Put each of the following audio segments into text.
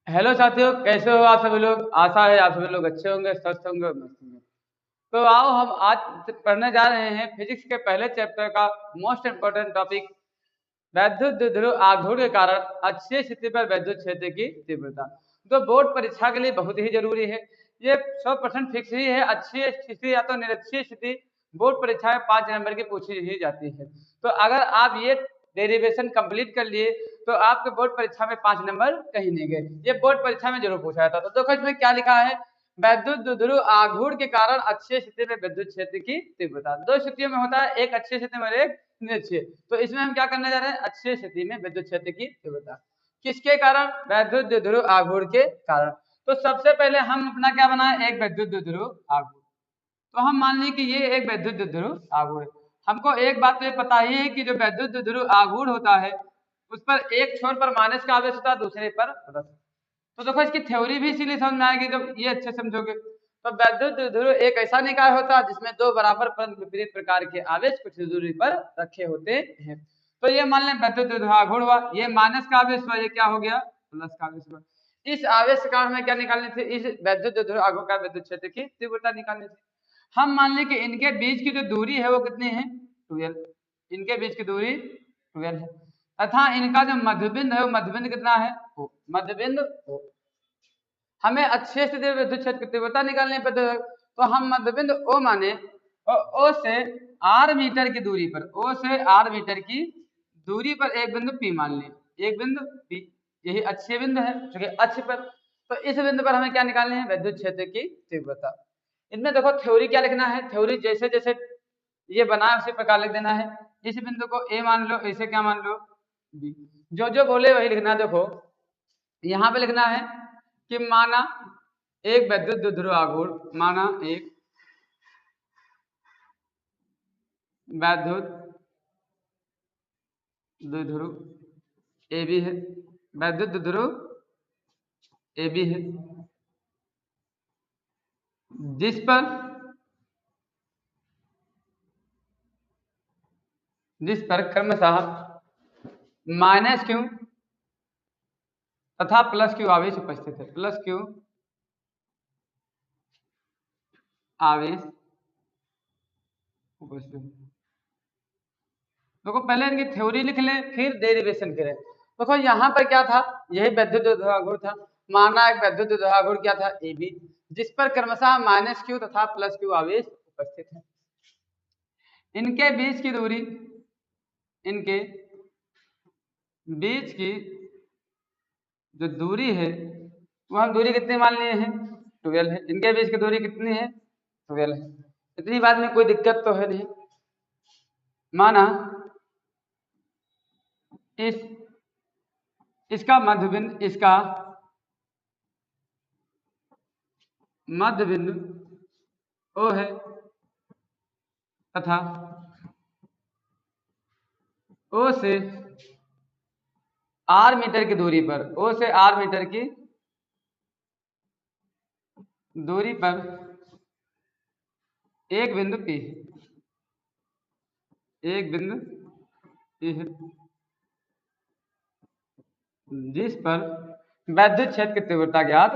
Hello साथियों, कैसे हो आप सभी लोग। आशा है आप सभी लोग अच्छे होंगे, स्वस्थ होंगे और मस्त होंगे। तो आओ हम आज पढ़ने जा रहे हैं फिजिक्स के पहले चैप्टर का मोस्ट इम्पोर्टेंट टॉपिक, वैद्युत द्विध्रुव आघूर्ण के कारण अक्षीय स्थिति पर वैद्युत क्षेत्र की तीव्रता। तो बोर्ड परीक्षा के लिए बहुत ही जरूरी है। ये 100% फिक्स ही है। अक्षीय स्थिति या तो निरक्षीय स्थिति बोर्ड परीक्षा में 5 नंबर की पूछी ही जाती है। तो अगर आप ये डेरिवेशन कंप्लीट कर लिए तो आपके बोर्ड परीक्षा में 5 नंबर कहीं नहीं गए। ये बोर्ड परीक्षा में जरूर पूछा जाता। तो देखो इसमें क्या लिखा है, वैद्युत द्विध्रुव आघूर्ण के कारण अक्षीय स्थिति में विद्युत क्षेत्र की तीव्रता। दो स्थितियों में होता है, एक अक्षीय स्थिति में और एक निरक्षीय। तो इसमें हम क्या करने जा रहे हैं, अक्षीय स्थिति में विद्युत क्षेत्र की तीव्रता किसके कारण, वैद्युत द्विध्रुव आघूर्ण के कारण। तो सबसे पहले हम अपना क्या बनाए, एक वैद्युत द्विध्रुव आघूर्ण। तो हम मान ली कि ये एक वैद्युत द्विध्रुव आघूर्ण है। हमको एक बात तो ये पता ही है कि जो वैद्युत द्विध्रुव आघूर्ण होता है उस पर एक छोर पर माइनस का आवेश होता है, दूसरे पर प्लस। तो देखो इसकी थ्योरी भी इसीलिए समझ में आएगी जब ये अच्छे समझोगे। तो वैद्युत द्विध्रुव एक ऐसा निकाय होता है जिसमें दो बराबर परंतु विपरीत प्रकार के आवेश कुछ दूरी पर रखे होते हैं। तो ये मान लें वैद्युत द्विध्रुव आघूर्ण हुआ, ये माइनस का आवेश हुआ, ये क्या हो गया, प्लस का आवेश हुआ। इस आवेश के कारण हमें क्या निकालनी थी, इस वैद्युत द्विध्रुव आघूर्ण का विद्युत क्षेत्र की तीव्रता निकालनी थी। हम मान लें कि इनके बीच की जो दूरी है वो कितनी है, 12। इनके बीच की दूरी 12 है तथा इनका जो मध्यबिंद है वो मध्यबिंद कितना है, O। मध्यबिंद O। हमें अक्षीय स्थिति में विद्युत क्षेत्र की तीव्रता निकालनी है। तो हम मध्यबिंद O माने और O से R मीटर की दूरी पर, O से R मीटर की दूरी पर एक बिंदु P मान लें, एक बिंदु P, यही अक्षीय बिंदु है क्योंकि अक्ष पर। तो इस बिंदु पर हमें क्या निकालनी है, विद्युत क्षेत्र की तीव्रता। इनमें देखो थ्योरी क्या लिखना है, थ्योरी जैसे जैसे ये बना है उसी प्रकार लिख देना है। इस बिंदु को A मान लो, इसे क्या मान लो, B। जो जो बोले वही लिखना। देखो यहाँ पे लिखना है कि माना एक वैद्युत द्विध्रुव आघूर्ण, माना एक वैद्युत द्विध्रुव ए बी है, वैद्युत द्विध्रुव ए बी है जिस पर क्रमशः माइनस क्यू तथा प्लस क्यू आवेश उपस्थित है, प्लस क्यू आवेश उपस्थित। देखो पहले इनकी थ्योरी लिख लें फिर डेरिवेशन करें। देखो यहाँ पर क्या था, यही वैद्युत द्विध्रुव आघूर्ण था। माना एक वैद्युत द्विध्रुव आघूर्ण क्या था, ए बी, जिस पर क्रमशः माइनस क्यू तथा प्लस क्यू आवेश उपस्थित है। इनके बीच की दूरी, इनके बीच की जो दूरी है वो हम दूरी कितनी मान लिए हैं, 12 है। इनके बीच की दूरी कितनी है, 12 है। इतनी बात में कोई दिक्कत तो है नहीं। माना इस इसका मध्यबिंदु, इसका मध्य बिंदु O है तथा O से R मीटर की दूरी पर, O से R मीटर की दूरी पर एक बिंदु P है, एक बिंदु P है जिस पर वैद्युत क्षेत्र की तीव्रता ज्ञात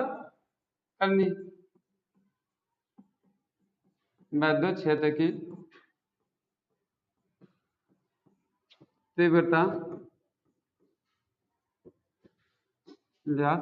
करनी। वैद्युत क्षेत्र की तीव्रता ज्ञात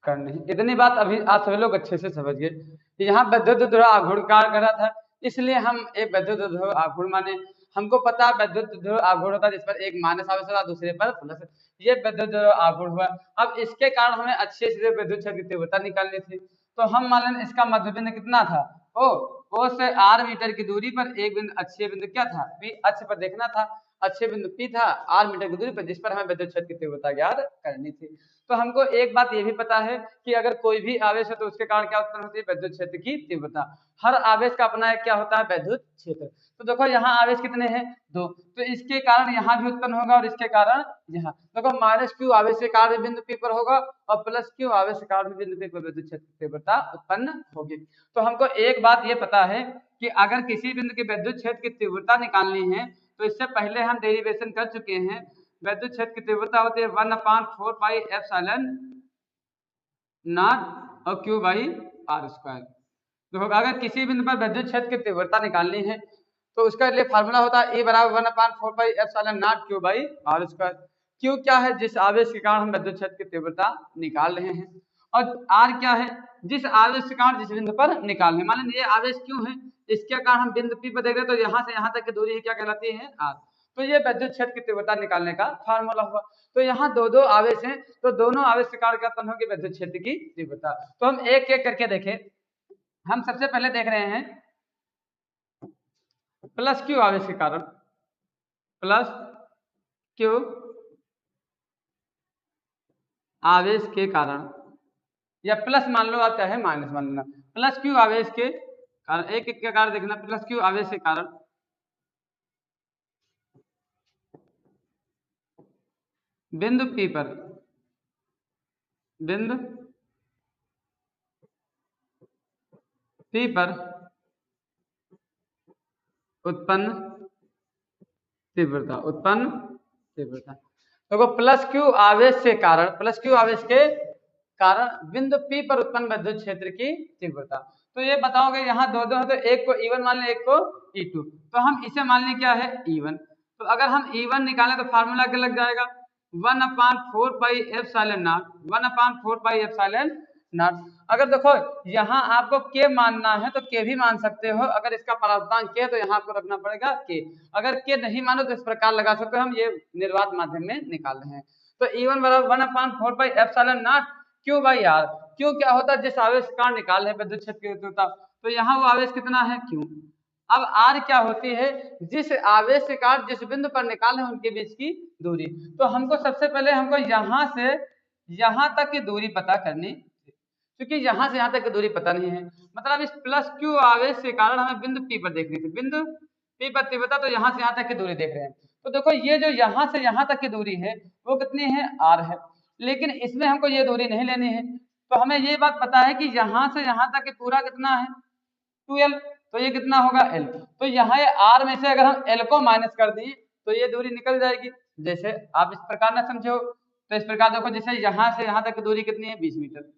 करनी। इतनी बात अभी आप सभी लोग अच्छे से समझ गए कि यहाँ वैद्युत द्विध्रुव आघूर्ण कार्य कर रहा था, इसलिए हम एक वैद्युत द्विध्रुव आघूर्ण माने। हमको पता है वैद्युत द्विध्रुव आघूर्ण होता है जिस पर एक माइनस आवेश होता है, दूसरे पर प्लस। ये वैद्युत द्विध्रुव आघूर्ण हुआ। अब इसके कारण हमें अच्छे से विद्युत क्षेत्र की तीव्रता निकालनी थी। तो हम मान लें इसका मध्यबिंदु कितना था, ओ से R मीटर की दूरी पर एक बिंदु अक्षीय बिंदु क्या था, P अक्ष पर देखना था। अक्षीय बिंदु P था R मीटर की दूरी पर जिस पर हमें विद्युत क्षेत्र की तीव्रता ज्ञात करनी थी। तो हमको एक बात ये भी पता है कि अगर कोई भी आवेश है तो उसके कारण क्या उत्पन्न होती है, विद्युत क्षेत्र की तीव्रता। हर आवेश का अपना एक क्या होता है, विद्युत क्षेत्र। तो देखो यहाँ आवेश कितने हैं, 2। तो इसके कारण यहाँ भी उत्पन्न होगा और इसके कारण यहाँ। देखो माइनस क्यू आवेश के कारण बिंदु P पर होगा और प्लस क्यू आवेश के कारण बिंदु P पर विद्युत क्षेत्र की तीव्रता उत्पन्न होगी। तो हमको एक बात ये पता है कि अगर किसी बिंदु के विद्युत क्षेत्र की तीव्रता निकालनी है तो इससे पहले हम डेरिवेशन कर चुके हैं। विद्युत क्षेत्र की तीव्रता होती है 1/4 पाई एप्सिलॉन नॉट और क्यू बाई आर स्क्वायर। देखो अगर किसी बिंदु पर विद्युत क्षेत्र की तीव्रता निकालनी है तो उसका लिए फार्मूला होता है E बराबर 1/4 pi epsilon naught q by r square. Q क्या है, जिस आवेश के कारण हम विद्युत क्षेत्र की तीव्रता निकाल रहे हैं, और आर क्या है, जिस आवेश के कारण जिस बिंदु पर निकालने हैं। मान लीजिए ये आवेश क्यों है, इसके कारण हम बिंदु P पर देख रहे हैं, तो यहाँ से यहाँ तक की दूरी क्या कहलाती है, आर। तो ये विद्युत क्षेत्र की तीव्रता निकालने का फार्मूला हुआ। तो यहाँ दो दो आवेश हैं, तो दोनों आवेश के कारण क्या उत्पन्न होगी, विद्युत क्षेत्र की तीव्रता। तो हम एक एक करके देखें। हम सबसे पहले देख रहे हैं प्लस क्यू आवेश के कारण, प्लस क्यू आवेश के कारण, या प्लस मान लो आप, चाहे माइनस मान लेना। प्लस क्यू आवेश के कारण, एक एक के कारण देखना। प्लस क्यू आवेश के कारण बिंदु P पर, बिंदु P पर उत्पन्न तीव्रता, उत्पन्न तीव्रता। देखो प्लस क्यू आवेश के कारण, प्लस क्यू आवेश के कारण बिंदु P पर उत्पन्न विद्युत क्षेत्र की तीव्रता। तो ये बताओगे यहाँ दो दो है, तो एक को E1 मान लें, एक को E2। तो हम इसे मान लें क्या है, E1। तो अगर हम E1 निकालें तो फार्मूला क्या लग जाएगा, 1/4 pi epsilon not, 1/4 pi epsilon not. अगर देखो यहाँ आपको के मानना है तो के भी मान सकते हो, अगर इसका परावर्तनांक के तो यहाँ आपको रखना पड़ेगा के। अगर के नहीं मानो तो इस प्रकार लगा सकते हो, हम ये निर्वात माध्यम में निकाल रहे हैं। तो E1 बराबर 1/4 pi epsilon naught q by r. Q क्या होता है, जिस आवेश का निकाल है विद्युत क्षेत्र की तीव्रता, तो यहाँ वो आवेश कितना है, क्यू। अब आर क्या होती है, जिस आवेश के कारण जिस बिंदु पर निकाल है उनके बीच की दूरी। तो हमको सबसे पहले हमको यहाँ से यहाँ तक की दूरी पता करनी, क्योंकि यहाँ से यहाँ तक की दूरी पता नहीं है। मतलब इस प्लस क्यू आवेश के कारण हमें बिंदु P पर देखनी थी, बिंदु P पर तीव्रता, तो यहाँ से यहाँ तक की दूरी देख रहे हैं। तो देखो ये जो यहाँ से यहाँ तक की दूरी है वो कितनी है, आर है। लेकिन इसमें हमको ये दूरी नहीं लेनी है, तो हमें ये बात पता है कि यहाँ से यहाँ तक की पूरा कितना है, 2l। तो ये कितना होगा, l। तो यहाँ ये r में से अगर हम l को माइनस कर दिए तो ये दूरी निकल जाएगी। जैसे आप इस प्रकार ना समझो, तो इस प्रकार देखो, जैसे यहाँ से यहाँ तक की दूरी कितनी है, 20 मीटर,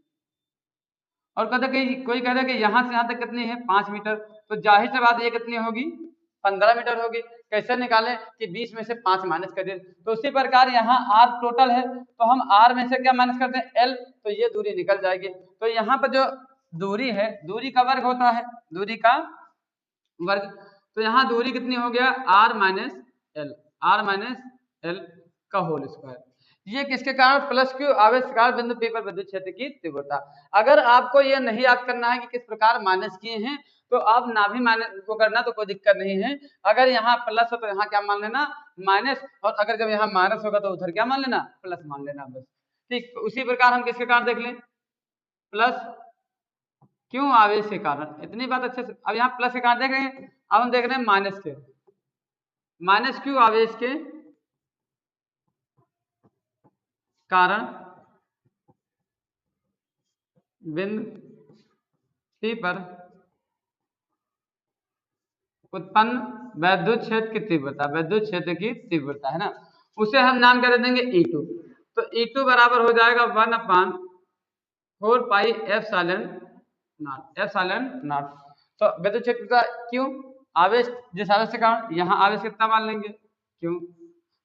और कहते कि कोई कहता है कि यहाँ से यहाँ तक कितनी है, 5 मीटर। तो जाहिर सी बात ये कितनी होगी, 15 मीटर होगी। कैसे निकालें कि 20 में से 5 माइनस कर दें। तो उसी प्रकार यहाँ r टोटल है, तो हम r में से क्या माइनस करते हैं, l। तो ये दूरी निकल जाएगी। तो यहाँ पर जो दूरी है, दूरी का वर्ग होता है, दूरी का वर्ग। तो यहाँ दूरी कितनी हो गया, r minus L, r minus L का होल स्क्वायर। ये किसके कारण, प्लस क्यू आवेश के कारण बिंदु P पर विद्युत क्षेत्र की तीव्रता। अगर आपको ये नहीं याद करना है कि किस प्रकार माइनस किए हैं, तो आप ना भी माइनस को करना तो कोई दिक्कत नहीं है। अगर यहाँ प्लस हो तो यहाँ क्या मान लेना, माइनस, और अगर जब यहाँ माइनस होगा तो उधर क्या मान लेना, प्लस मान लेना, बस। ठीक, तो उसी प्रकार हम किसके कारण देख लें, प्लस क्यों आवेश के कारण। इतनी बात अच्छे से, अब यहाँ प्लस के कारण देख रहे हैं, अब हम देख रहे हैं माइनस के, माइनस क्यू आवेश के कारण बिंदु P पर उत्पन्न विद्युत क्षेत्र की तीव्रता, विद्युत क्षेत्र की तीव्रता है ना, उसे हम नाम क्या दे देंगे, E2। तो E2 बराबर हो जाएगा 1/4 pi epsilon not, epsilon not. तो विद्युत क्षेत्र का क्यों आवेश, जिस आवेश के कारण, यहाँ आवेश कितना मान लेंगे, क्यों।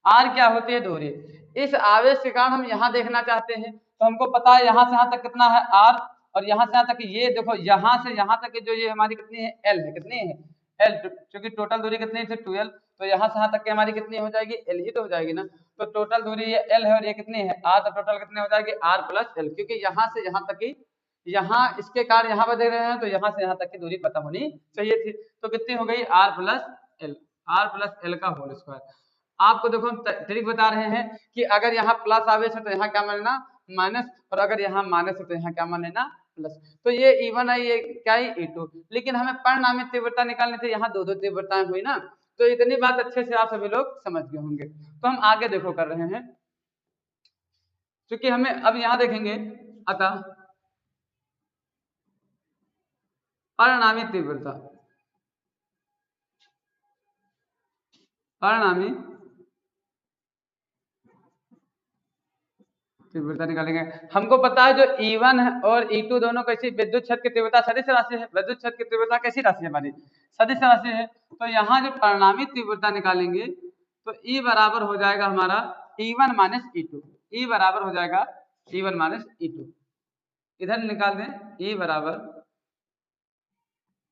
आर क्या होती है, दूरी। इस आवेश के कारण हम यहाँ देखना चाहते हैं, तो हमको पता है यहाँ से यहाँ तक कितना है, आर, और यहाँ से यहाँ तक ये देखो, यहाँ से यहाँ तक जो ये हमारी कितनी है, एल है, कितनी है, एल, क्योंकि टोटल दूरी कितनी है, 12। तो यहाँ से यहाँ तक की हमारी कितनी हो जाएगी, एल ही तो हो जाएगी ना। तो टोटल दूरी ये एल है और ये कितनी है, आर। तो टोटल कितनी हो जाएगी, आर प्लस एल, क्योंकि यहाँ से यहाँ तक की, यहाँ इसके कारण यहाँ पर देख रहे हैं, तो यहाँ से यहाँ तक की दूरी पता होनी चाहिए थी। तो कितनी हो गई, r plus l, r plus L का होल स्क्वायर। आपको देखो हम ट्रिक बता रहे हैं कि अगर यहाँ प्लस आवेश है तो यहाँ क्या मान लेना, माइनस, और अगर यहाँ माइनस है तो यहाँ क्या मान लेना, प्लस। तो ये E1 है, ये क्या है, E2। लेकिन हमें परिणामी तीव्रता निकालनी थी, यहाँ दो दो तीव्रताएं हुई ना। तो इतनी बात अच्छे से आप सभी लोग समझ गए होंगे। तो हम आगे देखो कर रहे हैं, क्योंकि हमें अब यहाँ देखेंगे, अतः परिणामी तीव्रता, परिणामी तीव्रता निकालेंगे। हमको पता है जो E1 और E2 दोनों कैसी विद्युत क्षेत्र की तीव्रता सदिश राशि है। विद्युत क्षेत्र की तीव्रता कैसी राशि है हमारी? सदिश राशि है। तो यहाँ जो परिणामी तीव्रता निकालेंगे तो E बराबर हो जाएगा हमारा E1 माइनस E2। E बराबर हो जाएगा E1 माइनस E2। इधर निकाल दें E बराबर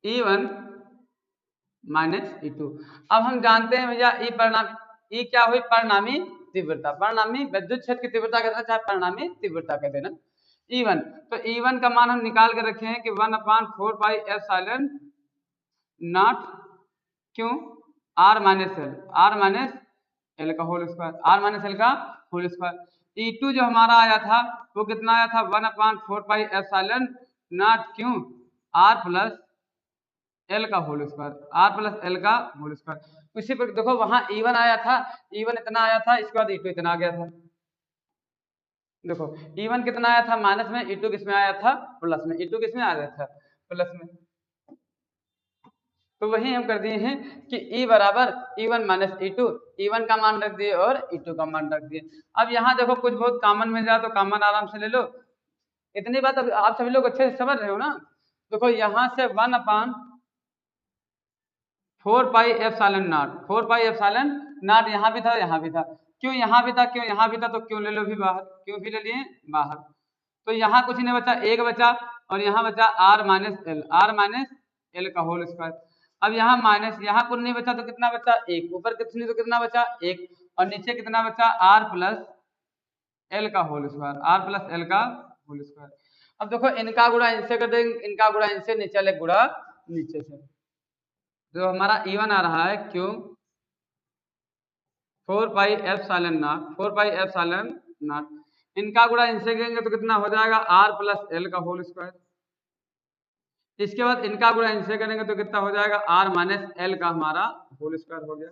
E1 माइनस E2। अब हम जानते हैं भैया E परिणामी, E क्या हुई? परिणामी तीव्रता। परिणामी विद्युत क्षेत्र की तीव्रता कहते हैं, चाहे परिणामी तीव्रता कहते हैं ना। E1, तो E1 का मान हम निकाल के रखे हैं कि 1/4 पाई एप्सिलॉन नॉट क्यों R minus L, R minus L का whole square, R minus L का होल स्क्वायर। E2 जो हमारा आया था वो कितना आया था? 1/4 पाई एप्सिलॉन नॉट क्यों R प्लस एल का whole square, R plus L का होल स्क्वायर। उसी पर देखो वहां E1 आया था, E1 इतना आया था, इसके बाद E2 इतना आ गया था। देखो E1 कितना आया था? माइनस में, E2 किसमें आया था? प्लस में। E2 किसमें आया था? प्लस में। तो वही हम कर दिए हैं कि E बराबर E1 माइनस E2, E1 का मान रख दिए और E2 का मान रख दिए। अब यहाँ देखो कुछ बहुत कॉमन मिल जाए तो कॉमन आराम से ले लो। इतनी बात अब आप सभी लोग अच्छे से समझ रहे हो ना। देखो यहाँ से 1/4 pi epsilon not, 4 pi epsilon not यहाँ भी था, यहाँ भी था। क्यों यहाँ भी था? क्यों यहाँ भी था? तो क्यों ले लो भी बाहर, क्यों भी ले लिए बाहर। तो यहाँ कुछ नहीं बचा, एक बचा और यहाँ बचा R minus L, R minus L का होल स्क्वायर। अब यहाँ माइनस, यहाँ कुछ नहीं बचा तो कितना बचा? एक। ऊपर कितनी तो कितना बचा? एक। और नीचे कितना बचा? R प्लस एल का whole square, R plus L का होल स्क्वायर। अब देखो इनका गुणा इनसे कर देंगे, इनका गुणा इनसे, नीचे वाले गुणा नीचे से। जो हमारा E1 आ रहा है क्यों 4 pi epsilon not, 4 pi epsilon not, इनका गुणा इनसे करेंगे तो कितना हो जाएगा? R प्लस एल का होल स्क्वायर। इसके बाद इनका गुणा इनसे करेंगे तो कितना हो जाएगा? R माइनस एल का हमारा होल स्क्वायर हो गया।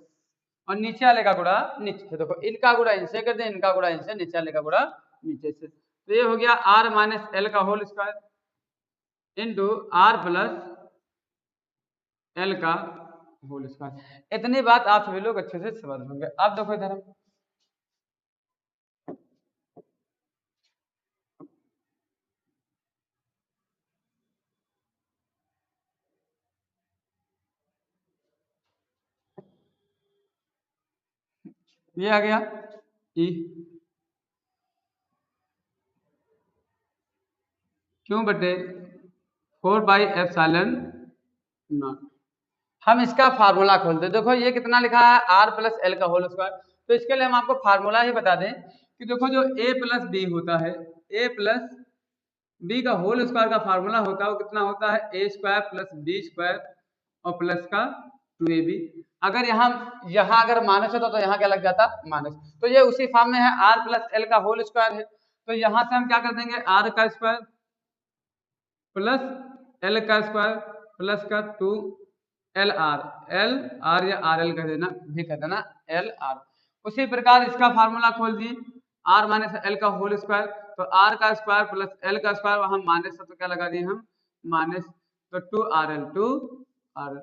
और नीचे वाले का गुणा नीचे से। देखो इनका गुणा इनसे कर दें, इनका गुणा इनसे, नीचे वाले का गुणा नीचे से। तो ये हो गया R माइनस एल का whole square into R plus L का होल स्क्वायर। इतनी बात आप सभी लोग अच्छे से समझ होंगे। अब देखो इधर हम ये आ गया E क्यों बटे 4 पाई एप्सिलॉन नॉट। हम इसका फार्मूला खोलते हैं। देखो ये कितना लिखा है? R प्लस एल का होल स्क्वायर। तो इसके लिए हम आपको फार्मूला ही बता दें कि देखो जो A प्लस बी होता है, A प्लस बी का होल स्क्वायर का फार्मूला होता है वो कितना होता है? A square plus b square और प्लस का 2AB। अगर यहाँ अगर माइनस होता तो यहाँ क्या लग जाता? माइनस। तो ये उसी फॉर्म में है, R प्लस एल का होल स्क्वायर है। तो यहाँ से हम क्या कर देंगे? R का स्क्वायर प्लस एल का स्क्वायर प्लस का 2LR, LR या RL कह देना, भी कह देना LR। उसी प्रकार इसका फार्मूला खोल दिए, R माइनस एल का होल स्क्वायर, तो R का स्क्वायर प्लस एल का स्क्वायर, वहां माइनस तो क्या लगा दिए हम? माइनस, तो 2RL।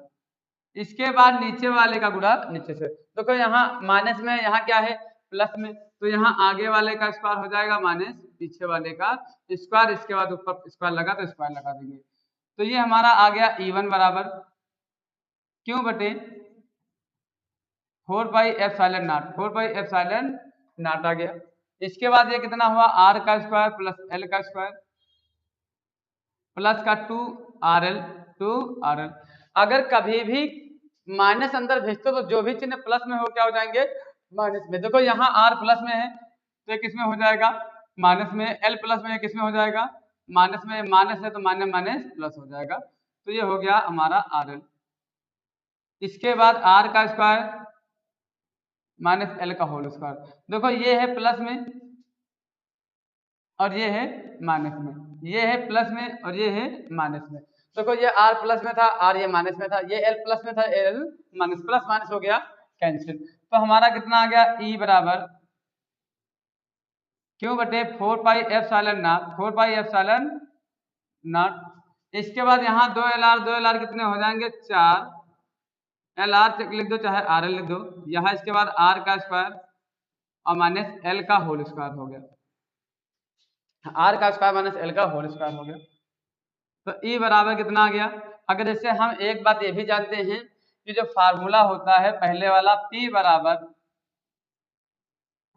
इसके बाद नीचे वाले का गुणा नीचे से। देखो यहाँ माइनस में, यहाँ क्या है? प्लस में, तो यहाँ आगे वाले का स्क्वायर हो जाएगा माइनस पीछे वाले का स्क्वायर, इसके बाद ऊपर स्क्वायर लगा तो स्क्वायर लगा देंगे। तो ये हमारा आ गया E1 बराबर क्यों बटे 4 pi epsilon not, 4 pi epsilon not आ गया। इसके बाद ये कितना हुआ? R का स्क्वायर प्लस एल का स्क्वायर प्लस का 2RL। अगर कभी भी माइनस अंदर भेजते तो जो भी चिन्ह प्लस में हो क्या हो जाएंगे? माइनस में। देखो यहाँ R प्लस में है तो किस में हो जाएगा? माइनस में। L प्लस में है, किस में हो जाएगा? माइनस में। माइनस है तो माइनस माइनस प्लस हो जाएगा। तो ये हो गया हमारा RL। इसके बाद R का स्क्वायर माइनस एल का होल स्क्वायर। देखो ये है प्लस में और ये है माइनस में, ये है प्लस में और ये है माइनस में। देखो ये R प्लस में था, R ये माइनस में था, ये L प्लस में था, L माइनस, प्लस माइनस हो गया कैंसिल। तो हमारा कितना आ गया? E बराबर क्यों बटे 4 pi epsilon not, 4 pi epsilon not. इसके बाद यहाँ 2LR कितने हो जाएंगे? 4। LR लिख दो चाहे RL लिख दो। यहाँ इसके बाद R का स्क्वायर और माइनस एल का होल स्क्वायर हो गया। आर का स्क्वायर माइनस एल का होल स्क्वायर हो गया। तो ई बराबर कितना आ गया। अगर जैसे हम एक बात ये भी जानते हैं कि जो फार्मूला होता है पहले वाला पी बराबर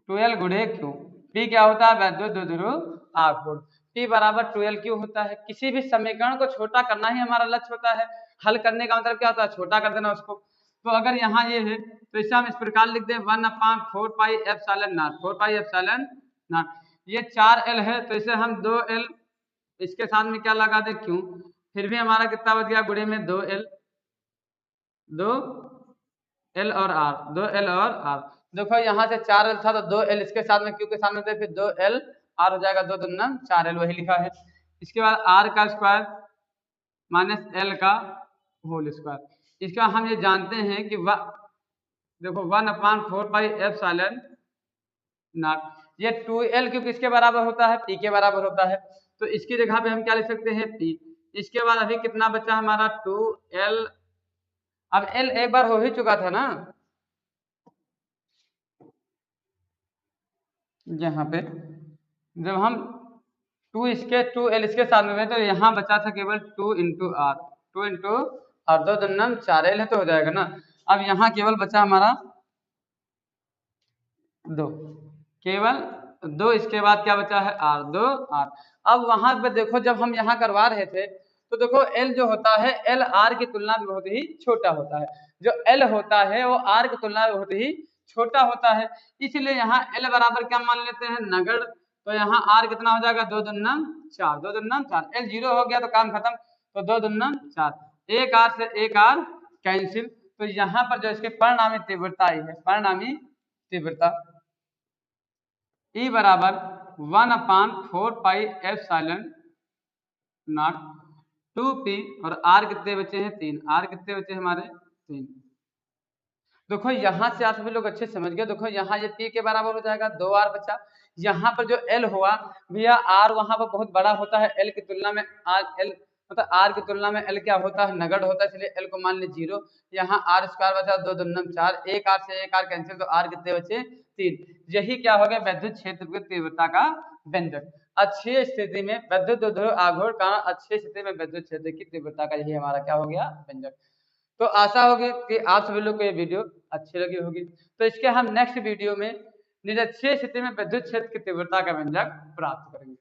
12 गुणे क्यू। पी क्या होता है, वैद्युत द्विध्रुव आघूर्ण। पी बराबर 12 क्यू होता है। किसी भी समीकरण को छोटा करना ही हमारा लक्ष्य होता है। हल करने का मतलब क्या होता है, छोटा कर देना उसको। तो अगर यहाँ ये है तो इसे हम इस प्रकार लिख दें 1/4 pi epsilon not, 4 pi epsilon not. ये 4L है तो इसे हम 2L इसके साथ में क्या लगा दे क्यों, फिर भी हमारा कितना बच गया, गुणे में 2L, 2L और R, 2L और R। देखो यहाँ से 4L था तो 2L इसके साथ में क्यू के साथ में थे, फिर 2L R हो जाएगा, 2 दूना 4L वही लिखा है। इसके बाद R का स्क्वायर माइनस L का होल स्क्वायर। इसका हम ये जानते हैं कि देखो 1/4 पाई एप्सिलॉन नॉट, ये 2L क्योंकि किसके बराबर होता है, P के बराबर होता है। तो इसकी जगह पे हम क्या लिख सकते हैं, P। इसके बाद अभी कितना बचा हमारा 2L। अब L एक बार हो ही चुका था ना यहाँ पे, जब हम 2L इसके साथ में तो यहाँ बचा था केवल 2 इंटू आर, 2 इंटू आर, 2 दूना 4L है तो हो जाएगा ना। अब यहाँ केवल बचा हमारा 2, केवल 2, इसके बाद क्या बचा है आर, 2 आर। अब वहां पे देखो जब हम यहाँ करवा रहे थे तो देखो L जो होता है L R की तुलना में बहुत ही छोटा होता है। जो L होता है वो R की तुलना में बहुत ही छोटा होता है, इसलिए यहाँ L बराबर क्या मान लेते हैं, नगण्य। तो यहाँ R कितना हो जाएगा, 2 दूना 4, 2 दूना 4। L 0 हो गया तो काम खत्म, तो 2 दूना 4, एक R से एक R कैंसिल। तो यहाँ पर जो इसकी परिणामी तीव्रता आई है, परिणामी तीव्रता E बराबर 1/4 पाई एप्सिलॉन नॉट 2P, और R कितने बचे हैं, 3। R कितने बचे हमारे, 3। देखो यहाँ से आप सभी लोग अच्छे समझ गए। देखो यहाँ ये P के बराबर हो जाएगा, 2R बचा। यहाँ पर जो L हुआ भैया, R वहां पर बहुत बड़ा होता है, L की तुलना में L मतलब R की तुलना में L क्या होता है, नगण्य होता है, इसलिए L को मान ले 0। यहाँ R स्क्वायर बचा, 2 दूना 4, एक R से एक R कैंसिल, तो R कितने बचे, 3। यही क्या हो गया, विद्युत क्षेत्र की तीव्रता का व्यंजक। अच्छी स्थिति में विद्युत द्विध्रुव आघूर्ण का अच्छी स्थिति में विद्युत क्षेत्र की तीव्रता का यही हमारा क्या हो गया, व्यंजक। तो आशा होगी कि आप सभी लोग को ये वीडियो अच्छी लगी होगी। तो इसके हम नेक्स्ट वीडियो में निरक्षीय स्थिति में विद्युत क्षेत्र की तीव्रता का व्यंजक प्राप्त करेंगे।